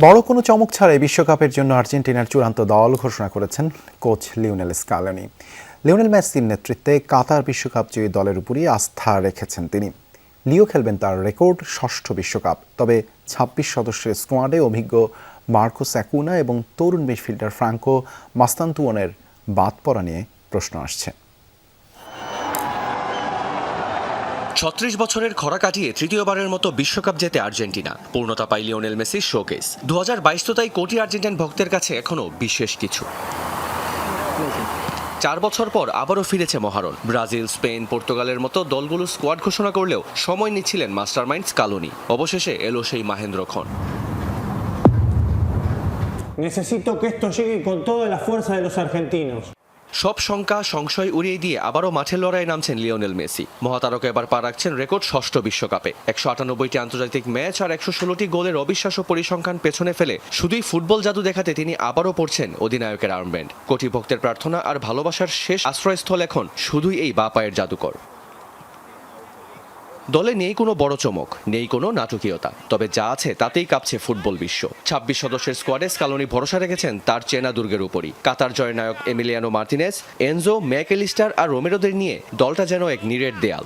বড় কোনো চমক ছাড়াই বিশ্বকাপের জন্য আর্জেন্টিনার চূড়ান্ত দল ঘোষণা করেছেন কোচ লিওনেল স্কালোনি। লিওনেল মেসির নেতৃত্বে কাতার বিশ্বকাপ জয়ী দলের উপরই আস্থা রেখেছেন তিনি। লিও খেলবেন তার রেকর্ড ষষ্ঠ বিশ্বকাপ। তবে ২৬ সদস্যের স্কোয়াডে অভিজ্ঞ মার্কোস অ্যাকুনা এবং তরুণ মিডফিল্ডার ফ্রাঙ্কো মাস্তান্তুওনের বাদ পড়া নিয়ে প্রশ্ন আসছে। ৩৬ বছরের খরা কাটিয়ে তৃতীয়বারের মতো বিশ্বকাপ জেতে আর্জেন্টিনা। পূর্ণতা পায় লিওনেল মেসির শোকেস। ২০২২ তো তাই কোটি আর্জেন্টাইন ভক্তের কাছে এখনও বিশেষ কিছু। ৪ বছর পর আবারও ফিরেছে মহারণ। ব্রাজিল, স্পেন, পর্তুগালের মতো দলগুলো স্কোয়াড ঘোষণা করলেও সময় নিচ্ছিলেন মাস্টারমাইন্ড স্কালোনি। অবশেষে এলো সেই মাহেন্দ্রক্ষণ। Necesito que esto llegue con toda la fuerza de los argentinos. সব শঙ্কা সংশয় উড়িয়ে দিয়ে আবারও মাঠের লড়াইয়ে নামছেন লিওনেল মেসি। মহাতারকা এবার পা রাখছেন রেকর্ড ষষ্ঠ বিশ্বকাপে। ১৯৮টি আন্তর্জাতিক ম্যাচ আর ১১৬টি গোলের অবিশ্বাস্য পরিসংখ্যান পেছনে ফেলে শুধুই ফুটবল জাদু দেখাতে তিনি আবারও পড়ছেন অধিনায়কের আর্মব্যান্ড। কোটি ভক্তের প্রার্থনা আর ভালোবাসার শেষ আশ্রয়স্থল এখন শুধুই এই বা পায়ের জাদুকর। দলে নেই কোনো বড় চমক, নেই কোনো নাটকীয়তা, তবে যা আছে তাতেই কাঁপছে ফুটবল বিশ্ব। ২৬ সদস্যের স্কোয়াডে স্কালোনি ভরসা রেখেছেন তার চেনা দুর্গের উপরই। কাতার জয়ের নায়ক এমিলিয়ানো মার্তিনেজ, এনজো, ম্যাকএলিস্টার আর রোমেরোদের নিয়ে দলটা যেন এক নিরেট দেয়াল।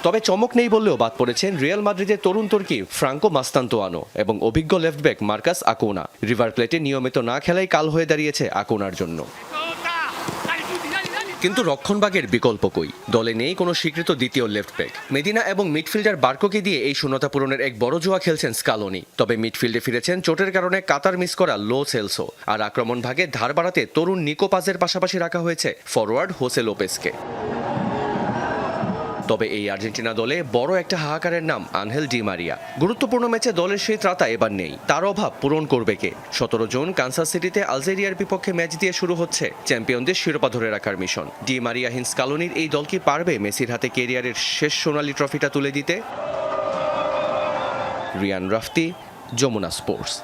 তবে চমক নেই বললেও বাদ পড়েছেন রিয়াল মাদ্রিদের তরুণ তুর্কি ফ্রাঙ্কো মাস্তান্তুয়ানো এবং অভিজ্ঞ লেফটব্যাক মার্কাস আকুনা। রিভার প্লেটে নিয়মিত না খেলাই কাল হয়ে দাঁড়িয়েছে আকুনার জন্য। কিন্তু রক্ষণভাগের বিকল্প কই? দলে নেই কোনো স্বীকৃত দ্বিতীয় লেফট ব্যাক। মেদিনা এবং মিডফিল্ডার বার্কোকে দিয়ে এই শূন্যতা পূরণের এক বড় জুয়া খেলছেন স্কালোনি। তবে মিডফিল্ডে ফিরেছেন চোটের কারণে কাতার মিস করা লো সেলসো। আর আক্রমণ ভাগে ধার বাড়াতে তরুণ নিকো পাজের পাশাপাশি রাখা হয়েছে ফরওয়ার্ড হোসে লোপেসকে। তবে এই আর্জেন্টিনা দলে বড় একটা হাহাকারের নাম আনহেল ডি মারিয়া। গুরুত্বপূর্ণ ম্যাচে দলের সেই ত্রাতা এবার নেই। তার অভাব পূরণ করবে কে? ১৭ জুন কানসাস সিটিতে আলজেরিয়ার বিপক্ষে ম্যাচ দিয়ে শুরু হচ্ছে চ্যাম্পিয়নদের শিরোপা ধরে রাখার মিশন। ডি মারিয়াহীন স্কালোনির এই দল কি পারবে মেসির হাতে কেরিয়ারের শেষ সোনালী ট্রফিটা তুলে দিতে? রিয়ান রাফতি, যমুনা স্পোর্টস।